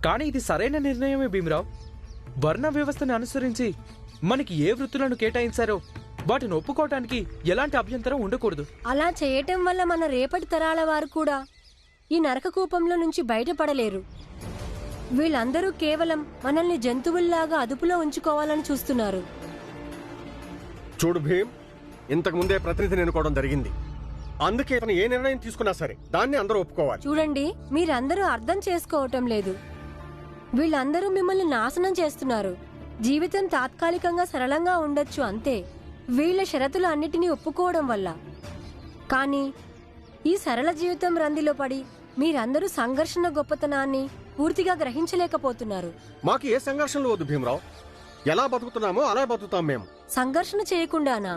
కానీ ఇది సరైన నిర్ణయమే భీమరావు. వర్ణ వ్యవస్థను అనుసరించి మనకి ఏ వృత్తులను కేటాయించారో వాటిని ఒప్పుకోవటానికి ఎలాంటి అభ్యంతరం ఉండకూడదు. అలా చేయటం వల్ల మన రేపటి తరాల వారు కూడా ఈ నరకకూపంలో నుంచి బయటపడలేరు. వీళ్ళందరూ కేవలం మనల్ని జంతువుల్లాగా అదుపులో ఉంచుకోవాలని చూస్తున్నారు. చూడు భీమ్, ఇంతకు ముందే ప్రతినిధిని ఎన్నుకోవడం జరిగింది. అందుకే తను ఏ నిర్ణయం తీసుకున్నా సరే దాన్ని అందరూ ఒప్పుకోవాలి. చూడండి, మీరందరూ అర్థం చేసుకోవటం లేదు. వీళ్ళందరూ మిమ్మల్ని నాశనం చేస్తున్నారు. జీవితం తాత్కాలికంగా సరళంగా ఉండొచ్చు అంతే, వీళ్ళ షరతులు అన్నిటినీ ఒప్పుకోవడం వల్ల. కానీ ఈ సరళ జీవితం రందిలో పడి మీరందరూ సంఘర్షణ గొప్పతనాన్ని పూర్తిగా గ్రహించలేకపోతున్నారు. మాకు ఏ సంఘర్షణలు వద్దు భీమరావు. ఎలా బతుకుతున్నామో అలా బతుకుతాం మేము. సంఘర్షణ చేయకుండానా?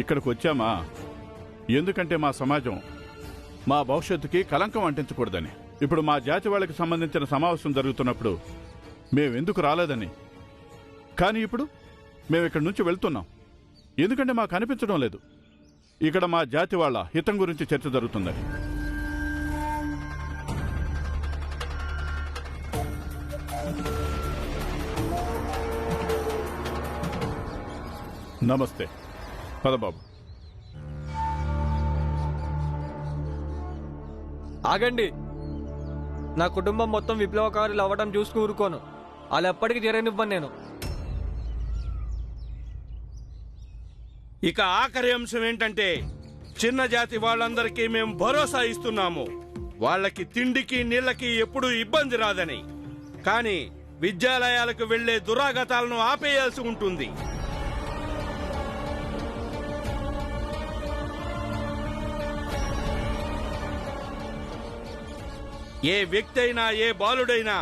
ఇక్కడికి వచ్చామా ఎందుకంటే మా సమాజం మా భవిష్యత్తుకి కలంకం అంటించకూడదని. ఇప్పుడు మా జాతి వాళ్ళకి సంబంధించిన సమావేశం జరుగుతున్నప్పుడు మేమెందుకు రాలేదని. కానీ ఇప్పుడు మేము ఇక్కడి నుంచి వెళ్తున్నాం ఎందుకంటే మాకు అనిపించడం లేదు ఇక్కడ మా జాతి వాళ్ళ హితం గురించి చర్చ జరుగుతుందని. నమస్తే పదబాబు. ఆగండి. నా కుటుంబం మొత్తం విప్లవకారులు అవ్వడం చూసి ఊరుకోను. అలా ఎప్పటికీ జరగనివ్వను నేను. ఇక ఆఖరి అంశం ఏంటంటే చిన్న జాతి వాళ్ళందరికీ మేము భరోసా ఇస్తున్నాము. వాళ్ళకి తిండికి నీళ్లకి ఎప్పుడూ ఇబ్బంది రాదని. కానీ విద్యాలయాలకు వెళ్లే దురాగతాలను ఆపేయాల్సి ఉంటుంది. ఏ వ్యక్తి అయినా ఏ బాలుడైనా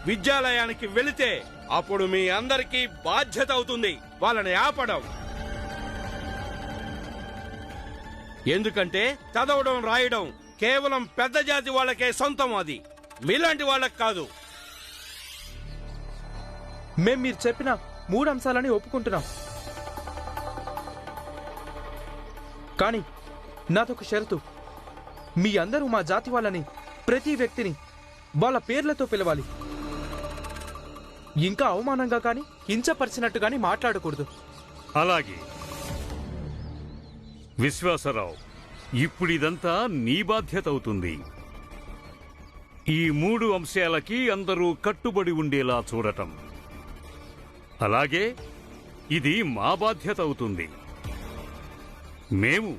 విద్యాలయానికి వెళితే అప్పుడు మీ అందరికీ బాధ్యత అవుతుంది వాళ్ళని ఆపడం. ఎందుకంటే చదవడం రాయడం కేవలం పెద్ద జాతి వాళ్ళకే సొంతం. అది మీలాంటి వాళ్ళకి కాదు. మేం మీరు చెప్పిన 3 అంశాలని ఒప్పుకుంటున్నాం. కానీ నాదొక షరతు. మీ అందరూ మా జాతి వాళ్ళని ప్రతి వ్యక్తిని వాళ్ళ పేర్లతో పిలవాలి. ఇంకా అవమానంగా కానీ కించపరిచినట్టు కానీ మాట్లాడకూడదు. అలాగే విశ్వాసరావు, ఇప్పుడు ఇదంతా నీ బాధ్యత అవుతుంది. ఈ 3 అంశాలకి అందరూ కట్టుబడి ఉండేలా చూడటం. అలాగే ఇది మా బాధ్యత అవుతుంది. మేము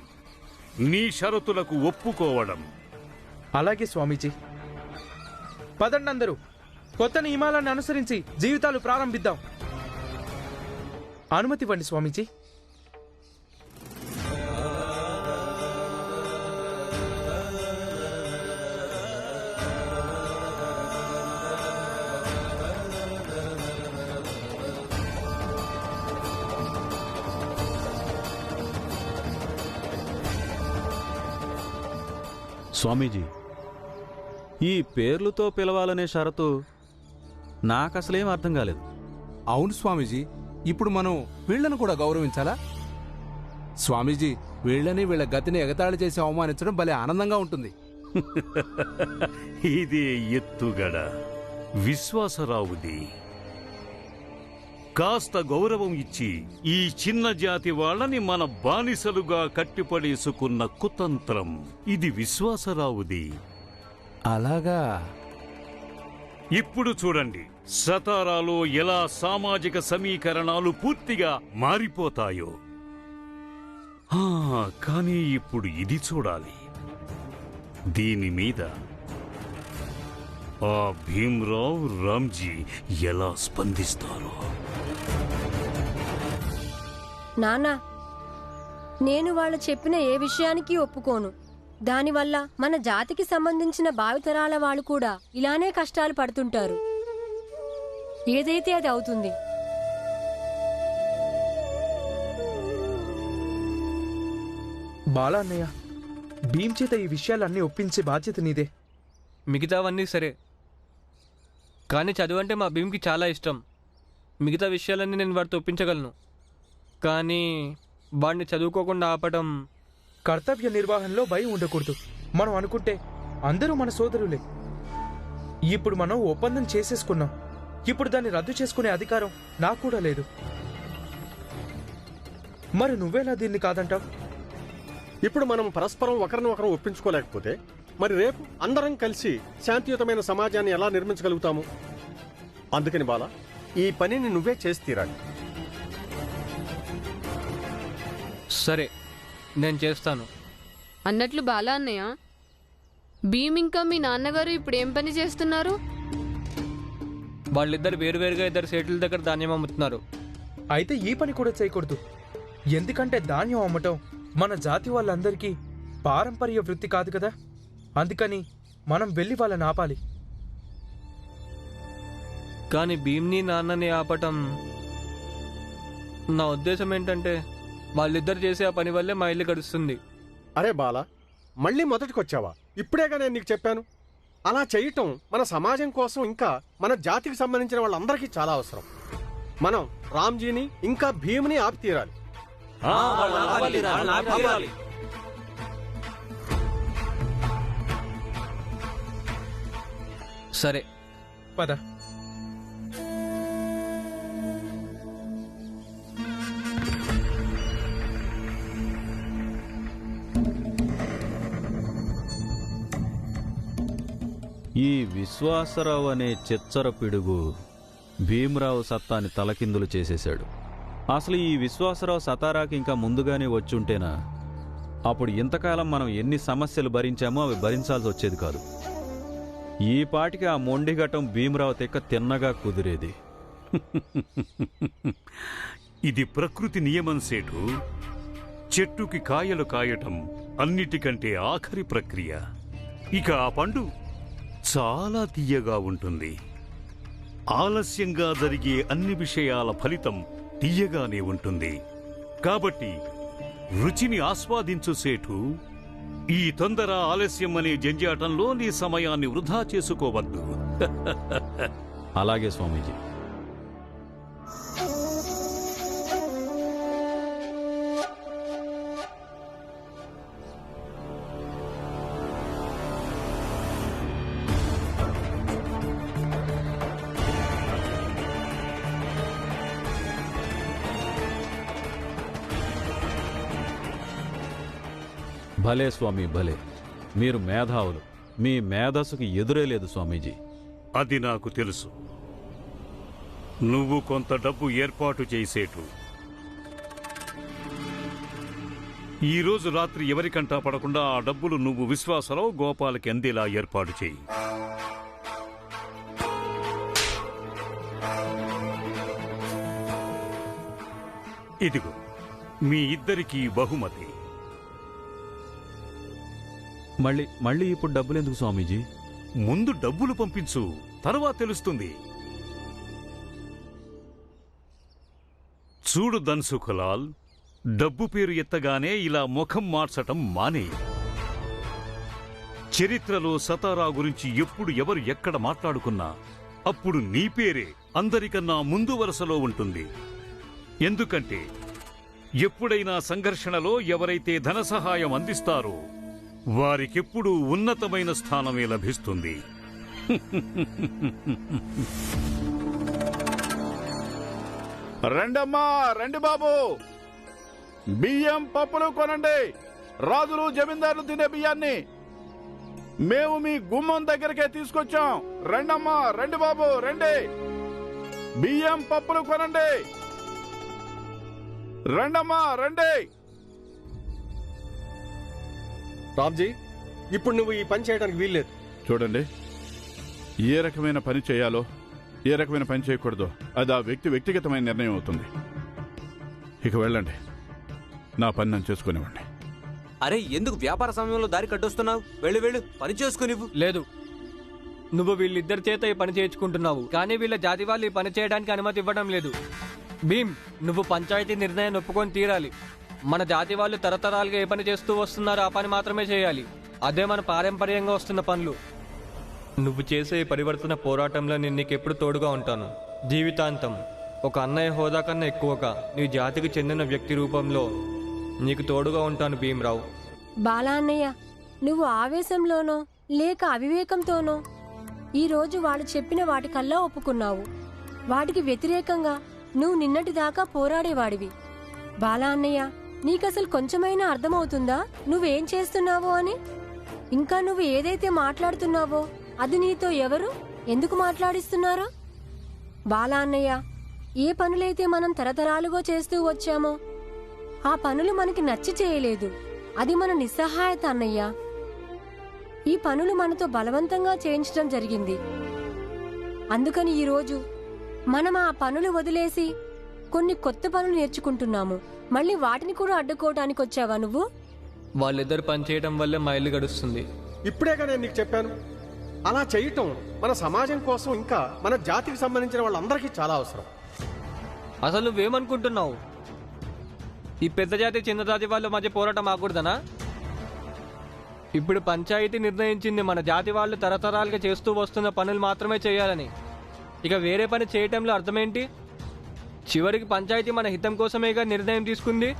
నీ షరతులకు ఒప్పుకోవడం. అలాగే స్వామీజీ. పదండి అందరూ కొత్త నియమాలను అనుసరించి జీవితాలు ప్రారంభిద్దాం. అనుమతి ఇవ్వండి స్వామీజీ. స్వామీజీ, ఈ పేర్లతో పిలవాలనే షరతు నాకసలేం అర్థం కాలేదు. అవును స్వామీజీ, ఇప్పుడు మనం వీళ్లను కూడా గౌరవించాలా? స్వామీజీ, వీళ్ళని వీళ్ళ గతిని ఎగతాళి చేసి అవమానించడం భలే ఆనందంగా ఉంటుంది. ఇదే ఎత్తుగడ విశ్వాసరావుది. కాస్త గౌరవం ఇచ్చి ఈ చిన్న జాతి వాళ్ళని మన బానిసలుగా కట్టిపడేసుకున్న కుతంత్రం ఇది విశ్వాసరావుది. అలాగా? ఇప్పుడు చూడండి సతారాలో ఎలా సామాజిక సమీకరణాలు పూర్తిగా మారిపోతాయో. కానీ ఇప్పుడు ఇది చూడాలి. దీని మీద ఆ భీమ్రావ్ రామ్జీ ఎలా స్పందిస్తారో. నానా, నేను వాళ్ళు చెప్పిన ఏ విషయానికి ఒప్పుకోను. దానివల్ల మన జాతికి సంబంధించిన భావితరాల వాళ్ళు కూడా ఇలానే కష్టాలు పడుతుంటారు. ఏదైతే అది అవుతుంది. బాలా అన్నయ్య, భీమ్ చేత ఈ విషయాలన్నీ ఒప్పించే బాధ్యత నీదే. మిగతావన్నీ సరే, కానీ చదువు అంటే మా భీమ్కి చాలా ఇష్టం. మిగతా విషయాలన్నీ నేను వాడితో ఒప్పించగలను. కానీ వాడిని చదువుకోకుండా ఆపటం కర్తవ్య నిర్వహణలో భయం ఉండకూడదు. మనం అనుకుంటే అందరూ మన సోదరులే. ఇప్పుడు మనం ఒప్పందం చేసేసుకున్నాం. ఇప్పుడు దాన్ని రద్దు చేసుకునే అధికారం నాకు కూడా లేదు. మరి నువ్వేలా దీన్ని కాదంటావు? ఇప్పుడు మనం పరస్పరం ఒకరిని ఒప్పించుకోలేకపోతే మరి రేపు అందరం కలిసి శాంతియుతమైన సమాజాన్ని ఎలా నిర్మించగలుగుతాము? అందుకని బాలా, ఈ పనిని నువ్వే చేసి తీరాలి. సరే, నేను చేస్తాను. అన్నట్లు బాలా అన్నయ్య, భీమ్ ఇంకా మీ నాన్నగారు ఇప్పుడు ఏం పని చేస్తున్నారు? వాళ్ళిద్దరు వేరువేరుగా ఇద్దరు సేట్ల దగ్గర ధాన్యం అమ్ముతున్నారు. అయితే ఈ పని కూడా చేయకూడదు. ఎందుకంటే ధాన్యం అమ్మటం మన జాతి వాళ్ళందరికీ పారంపర్య వృత్తి కాదు కదా. అందుకని మనం వెళ్ళి వాళ్ళని ఆపాలి. కానీ భీమ్ని నాన్నని ఆపటం, నా ఉద్దేశం ఏంటంటే వాళ్ళిద్దరు చేసే ఆ పని వల్లే మా ఇల్లు గడుస్తుంది. అరే బాలా, మళ్ళీ మొదటికొచ్చావా? ఇప్పుడేగా నేను నీకు చెప్పాను. అలా చేయటం మన సమాజం కోసం, ఇంకా మన జాతికి సంబంధించిన వాళ్ళందరికీ చాలా అవసరం. మనం రామ్జీని ఇంకా భీమ్ని ఆపి తీరాలి. సరే, పద. ఈ విశ్వాసరావు అనే చిచ్చర పిడుగు భీమరావు సత్తాని తలకిందులు చేసేశాడు. అసలు ఈ విశ్వాసరావు సతారాకి ఇంకా ముందుగానే వచ్చుంటేనా అప్పుడు ఇంతకాలం మనం ఎన్ని సమస్యలు భరించామో అవి భరించాల్సి వచ్చేది కాదు. ఈ పాటికి ఆ మొండిఘటం భీమరావు తెక్క తిన్నగా కుదిరేది. ఇది ప్రకృతి నియమం సేటు. చెట్టుకి కాయలు కాయటం అన్నిటికంటే ఆఖరి ప్రక్రియ. ఇక ఆ పండు చాలా తీయగా ఉంటుంది. ఆలస్యంగా జరిగే అన్ని విషయాల ఫలితం తీయగానే ఉంటుంది. కాబట్టి రుచిని ఆస్వాదించు సేటు. ఈ తొందర ఆలస్యం అనే జంజాటంలో నీ సమయాన్ని వృధా చేసుకోవద్దు. అలాగే స్వామీజీ. భలే స్వామి, భలే. మీరు మేధావులు. మీ మేధస్సుకి ఎదురే లేదు స్వామీజీ. అది నాకు తెలుసు. నువ్వు కొంత డబ్బు ఏర్పాటు చేసేటు. ఈరోజు రాత్రి ఎవరికంటా పడకుండా ఆ డబ్బులు నువ్వు విశ్వాసరావు గోపాలకి అందేలా ఏర్పాటు చేయి. ఇదిగో మీ ఇద్దరికీ బహుమతి. మళ్ళీ ఇప్పుడు డబ్బులెందుకు స్వామీజీ? ముందు డబ్బులు పంపించు, తర్వాత తెలుస్తుంది. చూడు ధన్సుఖలాల్, డబ్బు పేరు ఎత్తగానే ఇలా ముఖం మార్చటం మానే. చరిత్రలో సతారా గురించి ఎప్పుడు ఎవరు ఎక్కడ మాట్లాడుకున్నా అప్పుడు నీ పేరే అందరికన్నా ముందు వరుసలో ఉంటుంది. ఎందుకంటే ఎప్పుడైనా సంఘర్షణలో ఎవరైతే ధన సహాయం అందిస్తారో వారికెప్పుడూ ఉన్నతమైన స్థానమే లభిస్తుంది. రండమ్మా, రండి బాబు. బియ్యం పప్పులు కొనండి. రాజులు జమీందారులు తినే బియ్యాన్ని మేము మీ గుమ్మం దగ్గరకే తీసుకొచ్చాం. రండమ్మా, రండి బాబు, రండి. బియ్యం పప్పులు కొనండి. రండమ్మా, రండి. రామ్జీ, ఇప్పుడు నువ్వు ఈ పని చేయడానికి వీల్లేదు. చూడండి, ఏ రకమైన పని చేయాలో ఏ రకమైన పని చేయకూడదో అది ఆ వ్యక్తిగతమైన నిర్ణయం అవుతుంది. ఇక వెళ్ళండి, నా పని నన్ను చేసుకునివ్వండి. అరే, ఎందుకు వ్యాపార సమయంలో దారి కట్టొస్తున్నావు? వెళ్ళు వెళ్ళు, పని చేసుకునివ్వు. లేదు, నువ్వు వీళ్ళిద్దరి చేత ఈ పని చేయించుకుంటున్నావు, కానీ వీళ్ళ జాతి వాళ్ళు ఈ పని చేయడానికి అనుమతి ఇవ్వడం లేదు. భీమ్, నువ్వు పంచాయతీ నిర్ణయాన్ని ఒప్పుకొని తీరాలి. మన జాతి వాళ్ళు తరతరాలుగా ఏ పని చేస్తూ వస్తున్నారో ఆ పని మాత్రమే చేయాలి. అదే మన పారంపర్యంగా వస్తున్న పనులు. నువ్వు చేసే ఈ పరివర్తన పోరాటంలో నేను నీకెప్పుడు తోడుగా ఉంటాను. జీవితాంతం ఒక అన్నయ్య హోదా కన్నా ఎక్కువగా నీ జాతికి చెందిన వ్యక్తి రూపంలో నీకు తోడుగా ఉంటాను భీమ్రావు. బాలా అన్నయ్య, నువ్వు ఆవేశంలోనో లేక అవివేకంతోనో ఈరోజు వాళ్ళు చెప్పిన వాటికల్లా ఒప్పుకున్నావు. వాటికి వ్యతిరేకంగా నువ్వు నిన్నటిదాకా పోరాడేవాడివి. బాలా అన్నయ్య, నీకసలు కొంచెమైనా అర్థమవుతుందా నువ్వేం చేస్తున్నావో అని? ఇంకా నువ్వు ఏదైతే మాట్లాడుతున్నావో అది నీతో ఎవరు ఎందుకు మాట్లాడిస్తున్నారో? బాలా అన్నయ్య, ఏ పనులైతే మనం తరతరాలుగా చేస్తూ వచ్చామో ఆ పనులు మనకి నచ్చి చేయలేదు. అది మన నిస్సహాయత అన్నయ్య. ఈ పనులు మనతో బలవంతంగా చేయించడం జరిగింది. అందుకని ఈరోజు మనం ఆ పనులు వదిలేసి కొన్ని కొత్త పనులు నేర్చుకుంటున్నాము. మళ్ళీ వాటిని కూడా అడ్డుకోవడానికి వచ్చావా నువ్వు? వాళ్ళిద్దరు పని చేయడం వల్లే మా ఇల్లు గడుస్తుంది. ఇప్పుడేగా నేను నీకు చెప్పాను, అలా చేయటం మన సమాజం కోసం ఇంకా మన జాతికి సంబంధించిన వాళ్ళందరికీ చాలా అవసరం. అసలు నువ్వేమనుకుంటున్నావు? ఈ పెద్ద జాతి చిన్న జాతి వాళ్ళ మధ్య పోరాటం ఆకూడదనా? ఇప్పుడు పంచాయతీ నిర్ణయించింది మన జాతి వాళ్ళు తరతరాలుగా చేస్తూ వస్తున్న పనులు మాత్రమే చేయాలని. ఇక వేరే పని చేయటంలో అర్థమేంటి? చివరికి పంచాయతీ మన హితం కోసమేగా నిర్ణయం తీసుకుంది.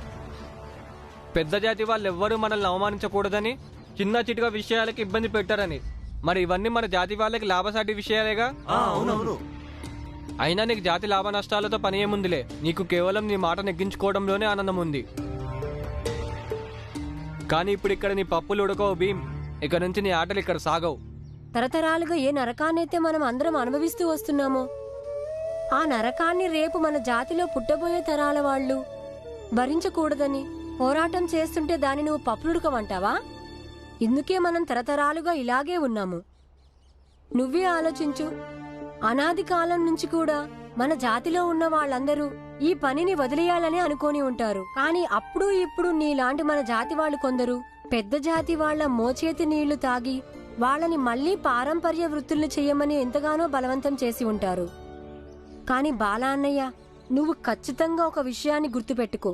పెద్ద జాతి వాళ్ళు ఎవ్వరూ మనల్ని అవమానించకూడదని, చిన్న చిటిక విషయాలకి ఇబ్బంది పెట్టారని. మరి ఇవన్నీ మన జాతి వాళ్ళకి లాభసాటి విషయాలేగా. అయినా నీకు జాతి లాభ నష్టాలతో పని ఏముందిలే. నీకు కేవలం నీ మాట నెగ్గించుకోవడంలోనే ఆనందం ఉంది. కానీ ఇప్పుడు ఇక్కడ నీ పప్పులు ఉడకవు భీమ్. ఇక నుంచి నీ ఆటలు ఇక్కడ సాగవు. తరతరాలుగా ఏ నరకాన్నైతే మనం అందరం అనుభవిస్తూ వస్తున్నామో ఆ నరకాన్ని రేపు మన జాతిలో పుట్టబోయే తరాల వాళ్ళు భరించకూడదని పోరాటం చేస్తుంటే దాన్ని నువ్వు పప్పులుడకవంటావా? ఇందుకే మనం తరతరాలుగా ఇలాగే ఉన్నాము. నువ్వే ఆలోచించు. అనాది కాలం నుంచి కూడా మన జాతిలో ఉన్న వాళ్ళందరూ ఈ పనిని వదిలేయాలని అనుకొని ఉంటారు. కానీ అప్పుడు ఇప్పుడు నీలాంటి మన జాతి వాళ్ళు కొందరు పెద్ద జాతి వాళ్ల మోచేతి నీళ్లు తాగి వాళ్ళని మళ్లీ పారంపర్య వృత్తుల్ని చెయ్యమని ఎంతగానో బలవంతం చేసి ఉంటారు. కాని బాలా అన్నయ్య, నువ్వు ఖచ్చితంగా ఒక విషయాన్ని గుర్తుపెట్టుకో.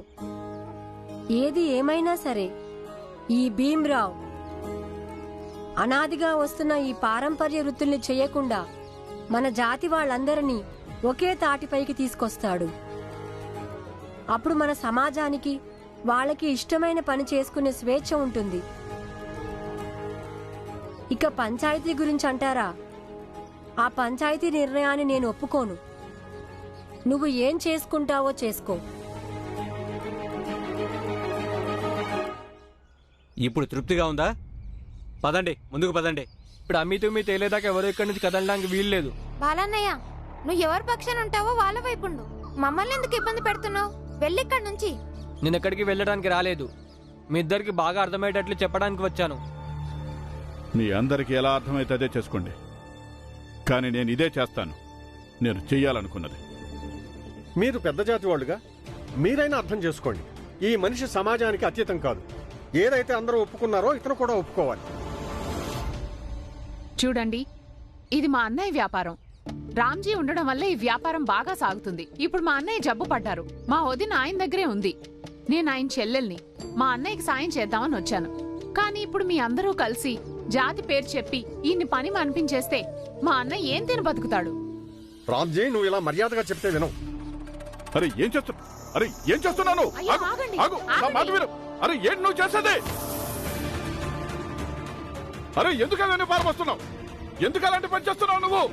ఏది ఏమైనా సరే ఈ భీమ్రావ్ అనాదిగా వస్తున్న ఈ పారంపర్య వృత్తుల్ని చెయ్యకుండా మన జాతి వాళ్ళందరినీ ఒకే తాటిపైకి తీసుకొస్తాడు. అప్పుడు మన సమాజానికి వాళ్ళకి ఇష్టమైన పని చేసుకునే స్వేచ్ఛ ఉంటుంది. ఇక పంచాయతీ గురించి అంటారా? ఆ పంచాయతీ నిర్ణయాన్ని నేను ఒప్పుకోను. నువ్వు ఏం చేసుకుంటావో చేసుకో. ఇప్పుడు తృప్తిగా ఉందా? పదండి, ముందుకు పదండి. ఇప్పుడు అమ్మితుమ్మి తేలేదాకా ఎవరు ఇక్కడి నుంచి కదలడానికి వీల్లేదు. బాలన్నయ్య, నువ్వు ఎవరి పక్షాన ఉంటావో వాళ్ళ వైపుండు. మమ్మల్ని ఎందుకు ఇబ్బంది పెడుతున్నావు? వెళ్ళిక్కడి నుంచి. నేను ఎక్కడికి వెళ్ళడానికి రాలేదు. మీ ఇద్దరికి బాగా అర్థమయ్యేటట్లు చెప్పడానికి వచ్చాను. మీ అందరికీ ఎలా అర్థమైతే అదే చేసుకోండి. కానీ నేను ఇదే చేస్తాను, నేను చెయ్యాలనుకున్నది. మీరు పెద్ద జాతి వాళ్ళుగా మీరైనా అర్థం చేసుకోండి. ఈ మనిషి సమాజానికి అతీతం కాదు. ఏదైతే అందరూ ఒప్పుకున్నారో ఇతను కూడా ఒప్పుకోవాలి. చూడండి, ఇది మా అన్నయ్య వ్యాపారం. రామ్జీ ఉండడం వల్ల ఈ వ్యాపారం బాగా సాగుతుంది. ఇప్పుడు మా అన్నయ్య జబ్బు పడ్డారు. మా వదిన ఆయన దగ్గరే ఉంది. నేను ఆయన చెల్లెల్ని. మా అన్నయ్యకి సాయం చేద్దామని వచ్చాను. కానీ ఇప్పుడు మీ అందరూ కలిసి జాతి పేరు చెప్పి ఈయన్ని పని అనిపించేస్తే మా అన్నయ్య ఏం తిని బతుకుతాడు? రామ్జీ, నువ్వు ఇలా మర్యాదగా చెప్తే విను. అరే ఏం చేస్తున్నాను? అరే ఏంటి నువ్వు చేసేది? అరే ఎందుకు అవన్నీ పారబోస్తున్నావు? ఎందుకు అలాంటి పని చేస్తున్నావు నువ్వు?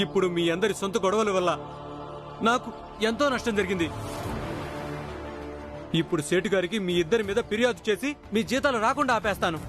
ఇప్పుడు మీ అందరి సొంత గొడవల వల్ల నాకు ఎంతో నష్టం జరిగింది. ఇప్పుడు సేటు గారికి మీ ఇద్దరి మీద ఫిర్యాదు చేసి మీ జీతాలు రాకుండా ఆపేస్తాను.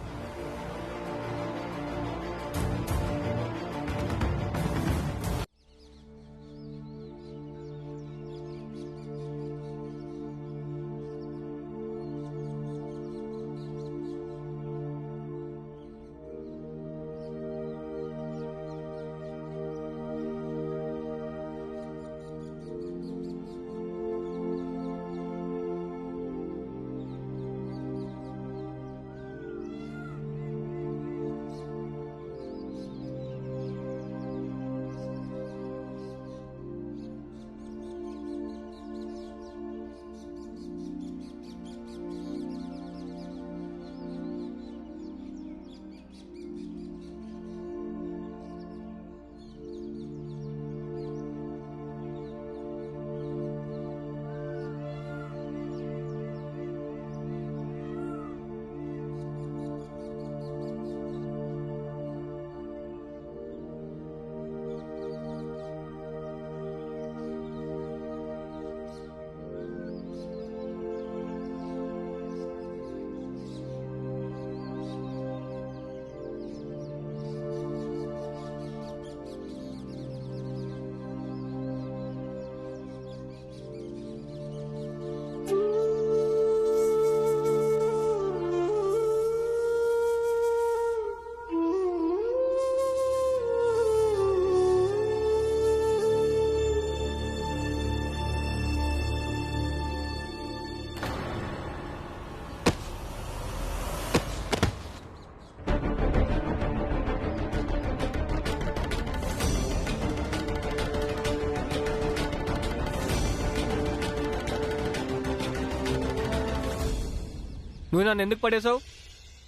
నువ్వు నన్ను ఎందుకు పడేశావు?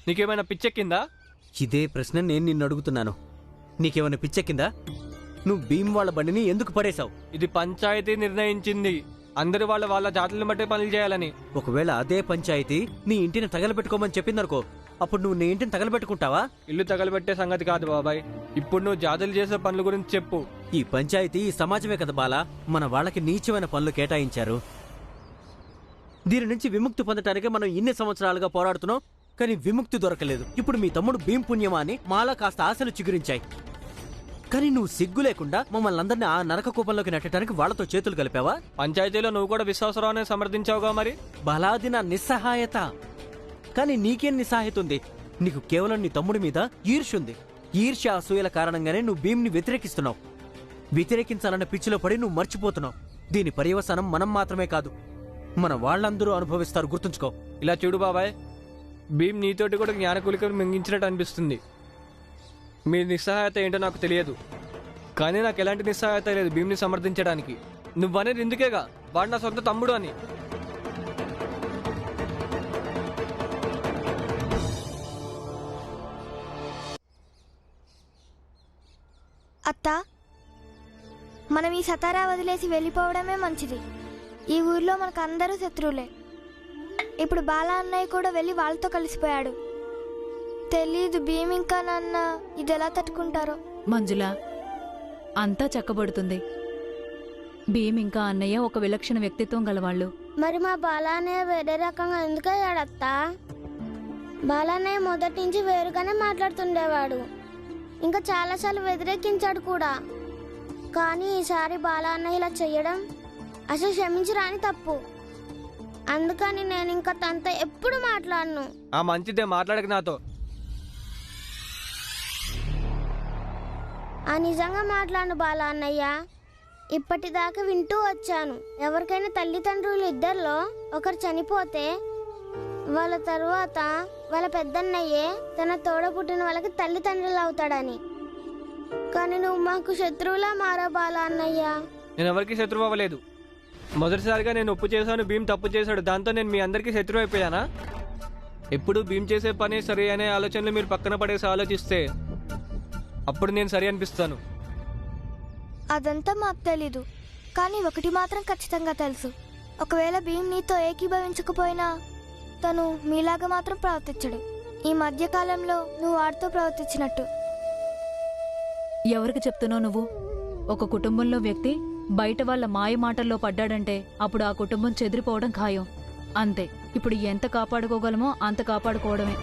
నీకేమైనా పిచ్చెక్కిందా? ఇదే ప్రశ్న నేను నిన్ను అడుగుతున్నాను. నీకేమైనా పిచ్చెక్కిందా? నువ్వు భీమ్ వాళ్ళ బండిని ఎందుకు పడేశావు? ఇది పంచాయతీ నిర్ణయించింది, అందరు వాళ్ళ జాతులను బట్టే పనులు చేయాలని. ఒకవేళ అదే పంచాయతీ నీ ఇంటిని తగలబెట్టుకోమని చెప్పిందనుకో, అప్పుడు నువ్వు నీ ఇంటిని తగలబెట్టుకుంటావా? ఇల్లు తగలబెట్టే సంగతి కాదు బాబాయ్, ఇప్పుడు నువ్వు జాతులు చేసే పనుల గురించి చెప్పు. ఈ పంచాయతీ ఈ సమాజమే కదా బాలా, మన వాళ్ళకి నీచమైన పనులు కేటాయించారు. దీని నుంచి విముక్తి పొందటానికి మనం ఇన్ని సంవత్సరాలుగా పోరాడుతున్నాం, కానీ విముక్తి దొరకలేదు. ఇప్పుడు మీ తమ్ముడు భీమ్ పుణ్యమా అని మాలా కాస్త ఆశలు చిగురించాయి. కానీ నువ్వు సిగ్గు లేకుండా మమ్మల్ని అందరినీ ఆ నరక కూపంలోకి నెట్టడానికి వాళ్లతో చేతులు కలిపావా? పంచాయతీలో నువ్వు కూడా విశ్వాసరావునే సమర్థించావుగా మరి. బలాది నా నిస్సహాయత. కానీ నీకేం నిస్సహాయత ఉంది? నీకు కేవలం నీ తమ్ముడి మీద ఈర్ష్యుంది. ఈర్ష్య అసూయల కారణంగానే నువ్వు భీమ్ని వ్యతిరేకిస్తున్నావు. వ్యతిరేకించాలన్న పిచ్చిలో పడి నువ్వు మర్చిపోతున్నావు. దీని పర్యవసానం మనం మాత్రమే కాదు, మన వాళ్ళందరూ అనుభవిస్తారు, గుర్తుంచుకో. ఇలా చూడు బాబాయ్, భీమ్ నీతోటి కూడా జ్ఞానకూలికలు మింగించినట్టు అనిపిస్తుంది. మీ నిస్సహాయత ఏంటో నాకు తెలియదు, కానీ నాకు ఎలాంటి నిస్సహాయత లేదు భీమ్ని సమర్థించడానికి. నువ్వనేది ఎందుకేగా వాడు నా సొంత తమ్ముడు అని. అత్తా, మనం ఈ సతారా వదిలేసి వెళ్ళిపోవడమే మంచిది. ఈ ఊర్లో మనకు అందరూ శత్రువులే. ఇప్పుడు బాలా అన్నయ్య కూడా వెళ్ళి వాళ్ళతో కలిసిపోయాడు. తెలీదు భీమ్ ఇంకా నాన్న ఇది ఎలా తట్టుకుంటారో. మంజుల, అంతా చక్కబడుతుంది. భీమ్ ఇంకా అన్నయ్య ఒక విలక్షణ వ్యక్తిత్వం గలవాళ్ళు. మరి మా బాలా అన్నయ్య వేరే రకంగా ఎందుకు అయ్యాడత్తా? బాలా అన్నయ్య మొదటి నుంచి వేరుగానే మాట్లాడుతుండేవాడు, ఇంకా చాలాసార్లు వ్యతిరేకించాడు కూడా. కానీ ఈసారి బాలా అన్నయ్య ఇలా చెయ్యడం అసలు క్షమించరాని తప్పు. అందుకని నేను ఇంకా తనతో ఎప్పుడు మాట్లాడను. ఆ మంచిదే, మాట్లాడక నాతో. ఆ నిజంగా మాట్లాడు బాలా అన్నయ్య. ఇప్పటిదాకా వింటూ వచ్చాను, ఎవరికైనా తల్లిదండ్రులు ఇద్దరిలో ఒకరు చనిపోతే వాళ్ళ తరువాత వాళ్ళ పెద్దన్నయ్యే తన తోడ పుట్టిన వాళ్ళకి తల్లిదండ్రులు అవుతాడని. కానీ నువ్వు మాకు శత్రువులా మారా బాలా అన్నయ్య. నేను ఎవరికి శత్రువు అవ్వలేదు. మొదటిసారిగా నేను ఒప్పు చేశాను, భీమ్ తప్పు చేశాడు, దాంతో నేను మీ అందరికీ శత్రువు అయిపోయానా? ఎప్పుడు భీమ్ చేసే పని సరి అనే ఆలోచనలు మీరు పక్కన పడేసి ఆలోచిస్తే అప్పుడు నేను సరి అనిపిస్తాను. అదంతా మాకు తెలీదు, కానీ ఒకటి మాత్రం ఖచ్చితంగా తెలుసు. ఒకవేళ భీమ్ నీతో ఏకీభవించకపోయినా తను మీలాగా మాత్రం ప్రవర్తించడు. ఈ మధ్యకాలంలో నువ్వు వాడితో ప్రవర్తించినట్టు. ఎవరికి చెప్తున్నావు నువ్వు? ఒక కుటుంబంలో వ్యక్తి బయట వాళ్ళ మాయ మాటల్లో పడ్డాడంటే అప్పుడు ఆ కుటుంబం చెదిరిపోవడం ఖాయం. అంతే. ఇప్పుడు ఎంత కాపాడుకోగలమో అంత కాపాడుకోవడమే.